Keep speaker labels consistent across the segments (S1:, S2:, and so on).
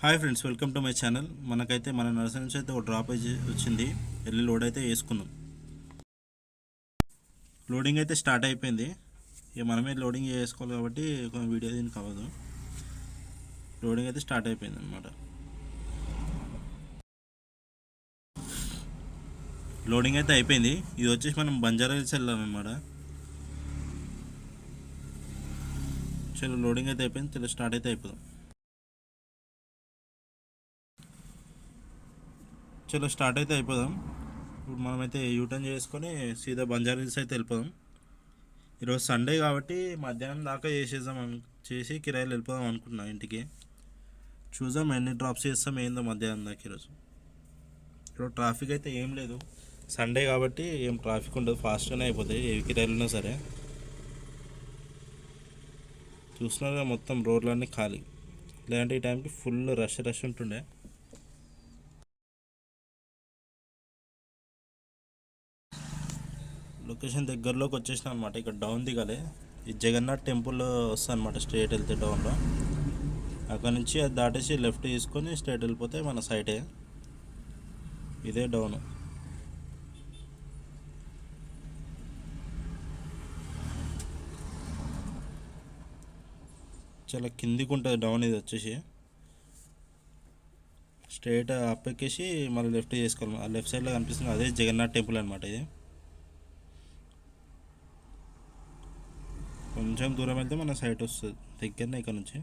S1: Hi friends, welcome to my channel. మనకైతే మన nursery నుంచి అయితే ఒక డ్రాప్ వచ్చింది. వెళ్ళి లోడ్ అయితే వేసుకుందాం. లోడింగ్ అయితే స్టార్ట్ అయిపోయింది. ఇక మనమే లోడింగ్ చేసుకోవాలి కాబట్టి కొంచెం వీడియో దీనికి అవ్వదు. లోడింగ్ అయితే స్టార్ట్ అయిపోయింది అనమాట. లోడింగ్ అయితే అయిపోయింది. ఇది వచ్చేసి మనం బంజారా హిల్స్ వెళ్ళామన్నమాట. చలో లోడింగ్ అయితే అయిపోయింది. చలో స్టార్ట్ అయితే అయిపోదాం. చలో స్టార్ట్ అయితే అయిపోదాం. ఇప్పుడు మనమైతే యూటర్న్ చేసుకొని సీదా బంజారా హిల్స్ అయితే వెళ్ళిపోదాం. ఈరోజు సండే కాబట్టి మధ్యాహ్నం దాకా చేసి కిరాయిలు వెళ్ళిపోదాం అనుకుంటున్నాం ఇంటికి. చూద్దాం ఎన్ని డ్రాప్స్ చేస్తాం ఏందో మధ్యాహ్నం దాకా ఈరోజు. ఇప్పుడు ట్రాఫిక్ అయితే ఏం లేదు, సండే కాబట్టి ఏం ట్రాఫిక్ ఉండదు, ఫాస్ట్గానే అయిపోతాయి ఏ కిరాయిలు ఉన్నా సరే. చూస్తున్నారుగా మొత్తం రోడ్లన్నీ ఖాళీ. లేదంటే ఈ టైంకి ఫుల్ రష్ ఉంటుండే. లొకేషన్ దగ్గరలోకి వచ్చేసిన అనమాట. ఇక్కడ డౌన్ దిగాలి. ఈ జగన్నాథ్ టెంపుల్ వస్తుంది అనమాట. స్ట్రేట్ వెళ్తే డౌన్లో అక్కడ నుంచి అది దాటేసి లెఫ్ట్ తీసుకొని స్ట్రేట్ వెళ్ళిపోతే మన సైటే. ఇదే డౌన్. చాలా కిందికి ఉంటుంది డౌన్. ఇది వచ్చేసి స్ట్రేట్ అప్ ఎక్కేసి మళ్ళీ లెఫ్ట్ చేసుకోవాలి. ఆ లెఫ్ట్ సైడ్లో కనిపిస్తుంది అదే జగన్నాథ్ టెంపుల్ అనమాట. ఇది కొంచెం దూరం వెళ్తే మన సైట్ వస్తుంది దగ్గరనే ఇక్కడ నుంచి.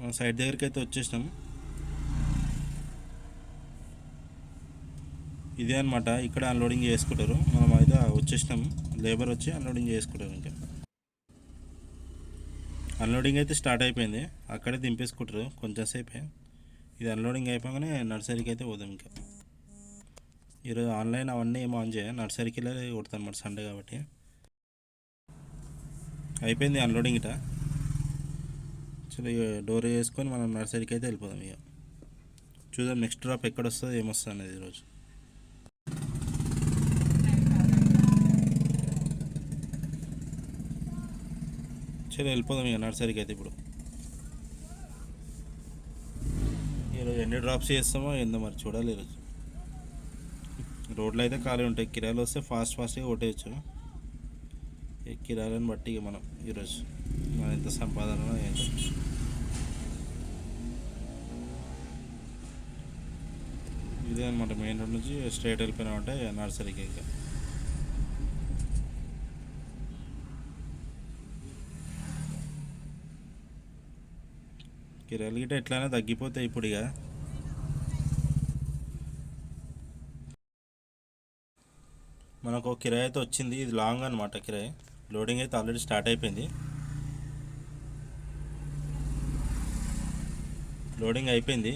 S1: మన సైట్ దగ్గరికి అయితే వచ్చేసినాం. ఇదే అనమాట. ఇక్కడ అన్లోడింగ్ చేసుకుంటారు. మనం అయితే వచ్చేసినాం. లేబర్ వచ్చి అన్లోడింగ్ చేసుకుంటారు. ఇంకా అన్లోడింగ్ అయితే స్టార్ట్ అయిపోయింది. అక్కడే దింపేసుకుంటారు కొంచెం సేపే. ఇది అన్లోడింగ్ అయిపోగానే నర్సరీకి అయితే పోదాం. ఇంకా ఈరోజు ఆన్లైన్ అవన్నీ ఏమో ఆన్ చేయ, నర్సరీకి వెళ్ళి కొడతాను అన్నమాట సండే కాబట్టి. అయిపోయింది అన్లోడింగ్ ఇట. చలో ఇక డోర్ వేసుకొని మనం నర్సరీకి అయితే వెళ్ళిపోదాం. ఇక చూద్దాం నెక్స్ట్ డ్రాప్ ఎక్కడ వస్తుంది ఏమొస్తుంది అనేది ఈరోజు. చలో వెళ్ళిపోదాం ఇక నర్సరీకి అయితే. ఇప్పుడు ఈరోజు ఎన్ని డ్రాప్స్ చేస్తామో ఏందో మరి చూడాలి. ఈరోజు రోడ్లు అయితే ఖాళీ ఉంటాయి. కిరాయిలు వస్తే ఫాస్ట్గా కొట్టేయచ్చు. ఈ కిరాయిలను బట్టి ఇక మనం ఈరోజు మన ఎంత సంపాదన ఏంటో. ఇదే అనమాట. మెయిన్ రోడ్ నుంచి స్ట్రైట్ వెళ్ళిపోయినామంటే నర్సరీకి. ఇంకా కిరాయిలు గిట్ట ఎట్లయినా తగ్గిపోతాయి ఇప్పుడు. ఇక మనకు కిరాయి అయితే వచ్చింది. ఇది లాంగ్ అనమాట కిరాయి. లోడింగ్ అయితే ఆల్రెడీ స్టార్ట్ అయిపోయింది. లోడింగ్ అయిపోయింది.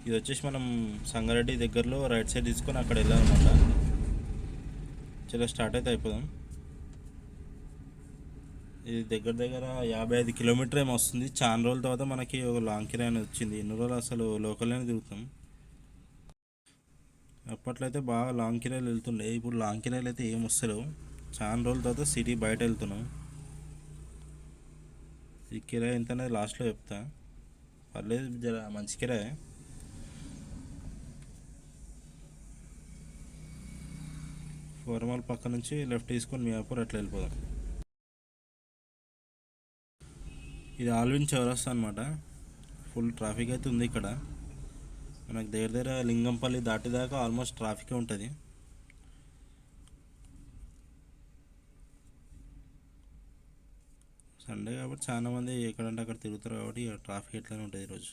S1: ఇది వచ్చేసి మనం సంగారెడ్డి దగ్గరలో రైట్ సైడ్ తీసుకొని అక్కడ వెళ్ళాలన్నమాట. చాలా స్టార్ట్ అయితే అయిపోదాం. ఇది దగ్గర 55 కిలోమీటర్ ఏమో వస్తుంది. చాలా రోజుల తర్వాత మనకి ఒక లాంగ్ కిరాయి అనేది వచ్చింది. ఎన్ని రోజులు అసలు లోకల్లోనే తిరుగుతాం. అప్పట్లో అయితే బాగా లాంగ్ కిరాయిలు వెళ్తుండే. ఇప్పుడు లాంగ్ కిరాయిలు అయితే ఏం వస్తలేవు. చాలా రోజుల తర్వాత సిటీ బయట వెళ్తున్నాం. ఈ కిరాయి ఎంత అనేది లాస్ట్లో చెప్తా. పర్లేదు, జర మంచి కిరాయి. ఫోర్మాల్ పక్క నుంచి లెఫ్ట్ తీసుకొని మియాపూర్ అట్లా వెళ్ళిపోదాం. ఇది ఆల్విన్ చౌరస్తా అనమాట. ఫుల్ ట్రాఫిక్ అయితే ఉంది ఇక్కడ. మనకు దగ్గర లింగంపల్లి దాటిదాకా ఆల్మోస్ట్ ట్రాఫికే ఉంటుంది. సండే కాబట్టి చాలామంది ఎక్కడంటే అక్కడ తిరుగుతారు కాబట్టి ట్రాఫిక్ ఎట్లనే ఉంటుంది ఈరోజు.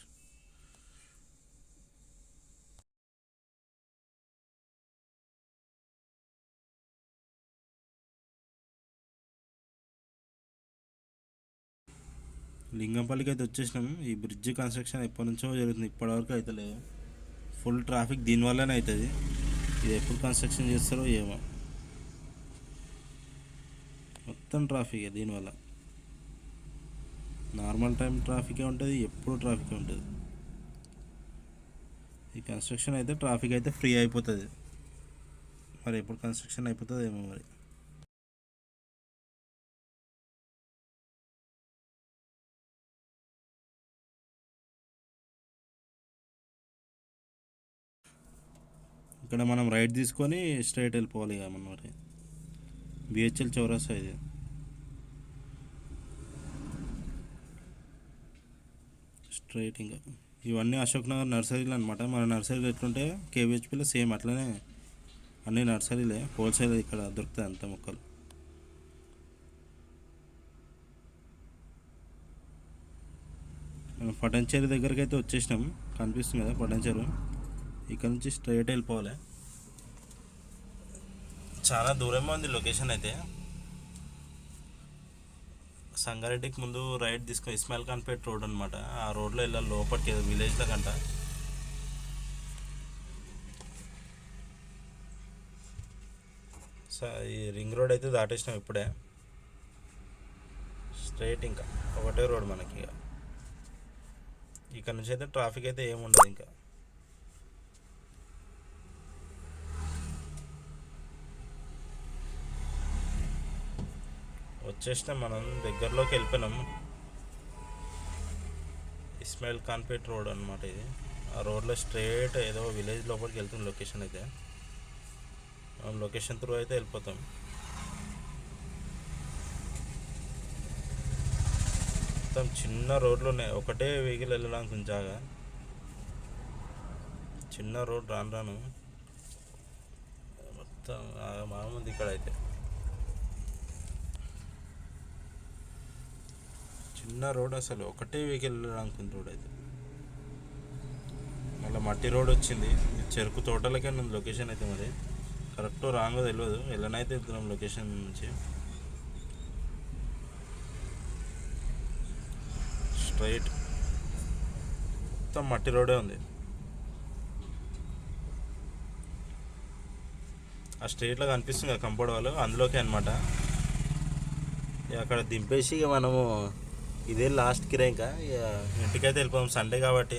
S1: లింగంపల్లికి అయితే వచ్చేసినాం. ఈ బ్రిడ్జ్ కన్స్ట్రక్షన్ ఎప్పటి నుంచో జరుగుతుంది, ఇప్పటివరకు అయితే లేదు. ఫుల్ ట్రాఫిక్ దీనివల్లనే అవుతుంది. ఇది ఎప్పుడు కన్స్ట్రక్షన్ చేస్తారో ఏమో. మొత్తం ట్రాఫిక్ దీనివల్ల. నార్మల్ టైం ట్రాఫికే ఉంటుంది, ఎప్పుడు ట్రాఫికే ఉంటుంది. ఈ కన్స్ట్రక్షన్ అయితే ట్రాఫిక్ అయితే ఫ్రీ అయిపోతుంది. మరి ఎప్పుడు కన్స్ట్రక్షన్ అయిపోతుంది ఏమో మరి. ఇక్కడ మనం రైట్ తీసుకొని స్ట్రైట్ వెళ్ళిపోవాలి ఇక మనం మరి. బిహెచ్ఎల్ చౌరస్తా ఇది. స్ట్రైట్ ఇంకా ఇవన్నీ అశోక్ నగర్ నర్సరీలు అనమాట. మన నర్సరీలు ఎట్లుంటే కేవీహెచ్పీలో సేమ్ అట్లనే అన్ని నర్సరీలే, హోల్సేల్ ఇక్కడ దొరుకుతాయి అంత మొక్కలు. మనం పటంచేరు దగ్గరికి అయితే వచ్చేసినాం, కనిపిస్తుంది కదా పటంచేరు. ఇక్కడ నుంచి స్ట్రైట్ వెళ్ళిపోవాలి. చాలా దూరమే ఉంది లొకేషన్ అయితే. సంగారెడ్డికి ముందు రైట్ తీసుకొని ఇస్మాయిల్ ఖాన్పేట్ రోడ్ అనమాట. ఆ రోడ్లో వెళ్ళాలి లోపలికి, ఏదో విలేజ్లో కంట. ఈ రింగ్ రోడ్ అయితే దాటేసినాం ఇప్పుడే. స్ట్రైట్ ఇంకా ఒకటే రోడ్ మనకి. ఇక్కడ నుంచి అయితే ట్రాఫిక్ అయితే ఏముండదు ఇంకా. వచ్చేసినాం, మనం దగ్గరలోకి వెళ్ళిపోయినాం. ఇస్మాయిల్ ఖాన్పేట్ రోడ్ అనమాట ఇది. ఆ రోడ్లో స్ట్రైట్ ఏదో విలేజ్ లోపలికి వెళ్తుంది లొకేషన్ అయితే. మనం లొకేషన్ త్రూ అయితే వెళ్ళిపోతాం. మొత్తం చిన్న రోడ్లు ఉన్నాయి, ఒకటే వెహికల్ వెళ్ళడానికి కొంచెం జాగా. చిన్న రోడ్ రాను రాను మొత్తం మామూలు ఇక్కడ అయితే. చిన్న రోడ్, అసలు ఒకటే వెహికల్ వెళ్ళడానికి రోడ్ అయితే. మళ్ళీ మట్టి రోడ్ వచ్చింది, చెరుకు తోటలకే ఉంది లొకేషన్ అయితే. మరి కరెక్ట్ రాంగో తెలియదు, వెళ్ళనైతే వెళ్తున్నాం లొకేషన్ నుంచి. స్ట్రైట్ మొత్తం మట్టి రోడే ఉంది. ఆ స్ట్రైట్లో కనిపిస్తుంది కదా కంపౌండ్ వాళ్ళు, అందులోకే అనమాట. అక్కడ దింపేసి ఇక మనము ఇదే లాస్ట్ కిరాయి, ఇంకా ఇక ఇంటికైతే వెళ్ళిపోతాం సండే కాబట్టి.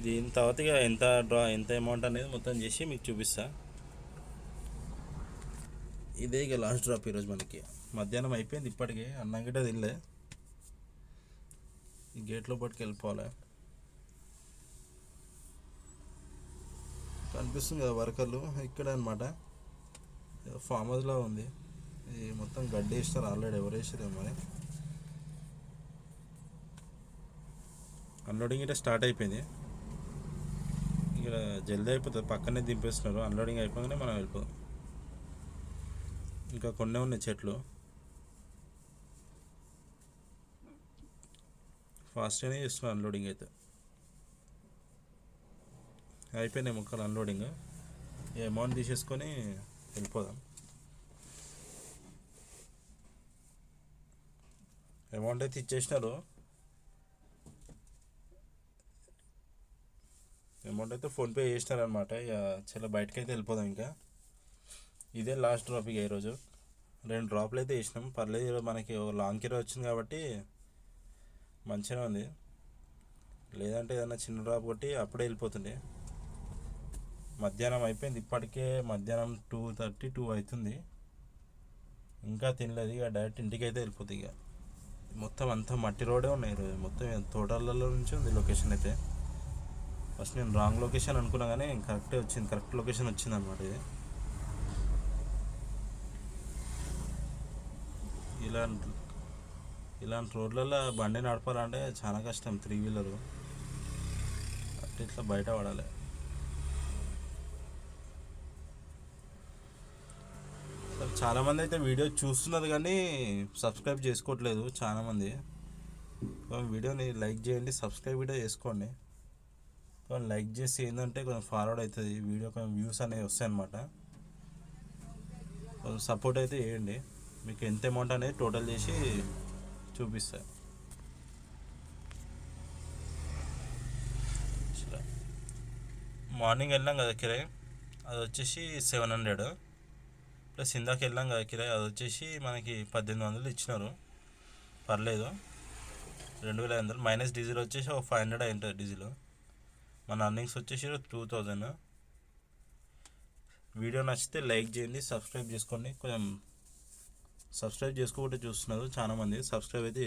S1: దీని తర్వాత ఇక ఎంత అమౌంట్ అనేది మొత్తం చేసి మీకు చూపిస్తా. ఇదే ఇక లాస్ట్ డ్రాప్ ఈరోజు మనకి. మధ్యాహ్నం అయిపోయింది ఇప్పటికే, అన్నం గిట్ట తినలే. ఈ గేట్లో పట్టుకు వెళ్ళిపోవాలి. కనిపిస్తుంది కదా వర్కర్లు ఇక్కడ అనమాట. ఫామ్ హౌస్లో ఉంది. ఇది మొత్తం గడ్డి వేస్తారు ఆల్రెడీ, ఎవరు వేసారు మరి. అన్లోడింగ్ అయితే స్టార్ట్ అయిపోయింది. ఇక్కడ జల్దీ అయిపోతుంది, పక్కనే దింపేస్తున్నారు. అన్లోడింగ్ అయిపోగానే మనం వెళ్ళిపోదాం. ఇంకా కొన్ని ఉన్నాయి చెట్లు. ఫాస్ట్గానే చేస్తున్నారు అన్లోడింగ్ అయితే. అయిపోయినాయి మొక్కలు అన్లోడింగ్. ఈ అమౌంట్ తీసేసుకొని వెళ్ళిపోదాం. అమౌంట్ అయితే ఇచ్చేసినారు. అమౌంట్ అయితే ఫోన్పే చేసినారనమాట. ఇక చాలా బయటకు అయితే వెళ్ళిపోదాం ఇంకా. ఇదే లాస్ట్ డ్రాప్ ఇక ఈరోజు. 2 డ్రాప్లు అయితే వేసినాం, పర్లేదు. ఈరోజు మనకి లాంగ్ కిరా వచ్చింది కాబట్టి మంచిగా ఉంది. లేదంటే ఏదైనా చిన్న డ్రాప్ కొట్టి అప్పుడే వెళ్ళిపోతుండే. మధ్యాహ్నం అయిపోయింది ఇప్పటికే, మధ్యాహ్నం 2:30, 2 అవుతుంది. ఇంకా తినలేదు. ఇక డైరెక్ట్ ఇంటికి అయితే వెళ్ళిపోతుంది. ఇక మొత్తం అంతా మట్టి రోడే ఉన్నాయి ఈరోజు. మొత్తం తోటలలో నుంచి ఉంది లొకేషన్ అయితే. ఫస్ట్ నేను రాంగ్ లొకేషన్ అనుకున్నా కానీ కరెక్టే వచ్చింది, కరెక్ట్ లొకేషన్ వచ్చింది అనమాట ఇది. ఇలాంటి రోడ్లలో బండి నడపాలంటే చాలా కష్టం. 3 వీలరు అట్లా ఇట్లా బయట పడాలి. చాలామంది అయితే వీడియో చూస్తున్నారు కానీ సబ్స్క్రైబ్ చేసుకోవట్లేదు చాలామంది. వీడియోని లైక్ చేయండి, సబ్స్క్రైబ్ కూడా చేసుకోండి. లైక్ చేసి ఏంటంటే కొంచెం ఫార్వర్డ్ అవుతుంది వీడియో, కొంచెం వ్యూస్ అనేవి వస్తాయి అన్నమాట. కొంచెం సపోర్ట్ అయితే చేయండి. మీకు ఎంత అమౌంట్ అనేది టోటల్ చేసి చూపిస్తా. మార్నింగ్ వెళ్ళాం కదా కిరాయి, అది వచ్చేసి 700. ప్లస్ ఇందాక వెళ్ళాం కదా కిరాయి, అది వచ్చేసి మనకి 1800 ఇచ్చినారు, పర్లేదు. 2500 మైనస్ డీజిల్ వచ్చేసి ఒక 500 అయింటుంది డీజిల్. మన అర్నింగ్స్ వచ్చేసి 2000. వీడియో నచ్చితే లైక్ చేయండి, సబ్స్క్రైబ్ చేసుకోండి. కొంచెం సబ్స్క్రైబ్ చేసుకోకుండా చూస్తున్నారు చాలామంది, సబ్స్క్రైబ్ అయితే చేసుకోండి.